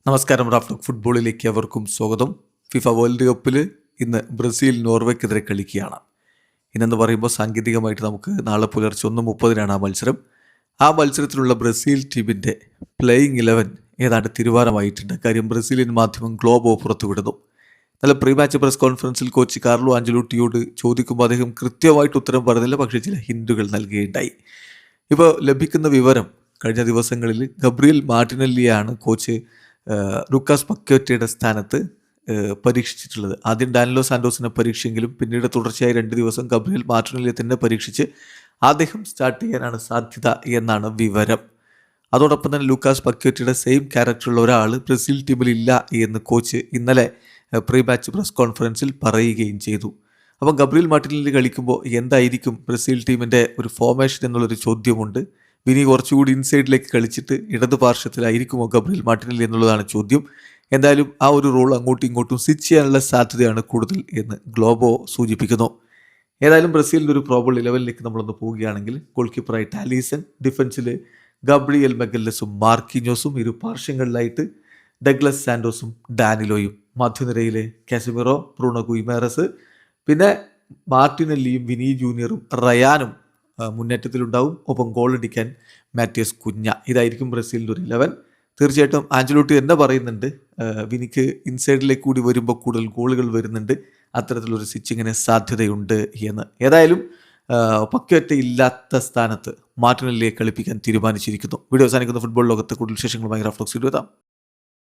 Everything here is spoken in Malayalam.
നമസ്കാരം. റാഫ്റ്റോക്ക് ഫുട്ബോളിലേക്ക് അവർക്കും സ്വാഗതം. ഫിഫ വേൾഡ് കപ്പിൽ ഇന്ന് ബ്രസീൽ നോർവേക്കെതിരെ കളിക്കുകയാണ്. ഇന്നെന്ന് പറയുമ്പോൾ സാങ്കേതികമായിട്ട് നമുക്ക് നാളെ പുലർച്ചെ 1:30 ആ മത്സരം. ആ മത്സരത്തിലുള്ള ബ്രസീൽ ടീമിൻ്റെ പ്ലേയിങ് 11 ഏതാണ്ട് തീരുമാനമായിട്ടുണ്ട്. കാര്യം ബ്രസീലിയൻ മാധ്യമം ഗ്ലോബോ പുറത്തുവിടുന്നു. നല്ല പ്രീ മാച്ച് പ്രസ് കോൺഫറൻസിൽ കോച്ച് കാർലോ ആഞ്ചലോട്ടിയോട് ചോദിക്കുമ്പോൾ അദ്ദേഹം കൃത്യമായിട്ട് ഉത്തരം പറഞ്ഞില്ല, പക്ഷേ ചില ഹിൻഡുകൾ നൽകുകയുണ്ടായി. ഇപ്പോൾ ലഭിക്കുന്ന വിവരം, കഴിഞ്ഞ ദിവസങ്ങളിൽ ഗബ്രിയൽ മാർട്ടിനെല്ലിയാണ് കോച്ച് ലൂക്കാസ് പക്വേറ്റയുടെ സ്ഥാനത്ത് പരീക്ഷിച്ചിട്ടുള്ളത്. ആദ്യം ഡാനിലോ സാന്റോസിനെ പരീക്ഷിച്ചെങ്കിലും പിന്നീട് തുടർച്ചയായി 2 ദിവസം ഗബ്രിയൽ മാർട്ടിനെല്ലിയെ തന്നെ പരീക്ഷിച്ച് അദ്ദേഹം സ്റ്റാർട്ട് ചെയ്യാനാണ് സാധ്യത എന്നാണ് വിവരം. അതോടൊപ്പം തന്നെ ലൂക്കാസ് പക്വേറ്റയുടെ സെയിം ക്യാരക്ടറുള്ള ഒരാൾ ബ്രസീൽ ടീമിൽ ഇല്ല എന്ന് കോച്ച് ഇന്നലെ പ്രീ മാച്ച് പ്രസ് കോൺഫറൻസിൽ പറയുകയും ചെയ്തു. അപ്പം ഗബ്രിയൽ മാർട്ടിനെല്ലി കളിക്കുമ്പോൾ എന്തായിരിക്കും ബ്രസീൽ ടീമിൻ്റെ ഒരു ഫോർമേഷൻ എന്നുള്ളൊരു ചോദ്യമുണ്ട്. വിനി കുറച്ചുകൂടി ഇൻസൈഡിലേക്ക് കളിച്ചിട്ട് ഇടത് പാർശ്വത്തിലായിരിക്കുമോ ഗബ്രിയൽ മാർട്ടിനെല്ലി എന്നുള്ളതാണ് ചോദ്യം. എന്തായാലും ആ ഒരു റോൾ അങ്ങോട്ടും ഇങ്ങോട്ടും സ്വിച്ച് ചെയ്യാനുള്ള സാധ്യതയാണ് കൂടുതൽ എന്ന് ഗ്ലോബോ സൂചിപ്പിക്കുന്നു. ഏതായാലും ബ്രസീലിൻ്റെ ഒരു പ്രോബബിൾ 11ലേക്ക് നമ്മളൊന്ന് പോവുകയാണെങ്കിൽ, ഗോൾ കീപ്പറായിട്ട് അലീസൺ, ഡിഫൻസിൽ ഗബ്രിയൽ മെഗല്ലസും മാർക്കിഞ്ഞോസും, ഇരു പാർശ്വങ്ങളിലായിട്ട് ഡഗ്ലസ് സാന്റോസും ഡാനിലോയും, മധ്യനിരയിലെ കാസിമിറോ, ബ്രൂണോ ഗുയിമേറസ്, പിന്നെ മാർട്ടിനെല്ലിയും വിനി ജൂനിയറും റയാനും മുന്നേറ്റത്തിലുണ്ടാവും. ഒപ്പം ഗോളടിക്കാൻ മാത്യൂസ് കുഞ്ഞ. ഇതായിരിക്കും ബ്രസീലിൻ്റെ ഒരു 11. തീർച്ചയായിട്ടും ആഞ്ചലോട്ടി തന്നെ പറയുന്നുണ്ട്, വിനിക്ക് ഇൻസൈഡിലേക്ക് കൂടി വരുമ്പോൾ കൂടുതൽ ഗോളുകൾ വരുന്നുണ്ട്, അത്തരത്തിലൊരു സ്വിച്ചിങ്ങിന് സാധ്യതയുണ്ട് എന്ന്. ഏതായാലും പക്വേറ്റ ഇല്ലാത്ത സ്ഥാനത്ത് മാർട്ടിനെല്ലിയെ കളിപ്പിക്കാൻ തീരുമാനിച്ചിരിക്കുന്നു. വീഡിയോ അവസാനിക്കുന്ന ഫുട്ബോൾ ലോകത്തെ കൂടുതൽ വിശേഷങ്ങളുമായി റാഫ്റ്റോക്സ് എത്താം.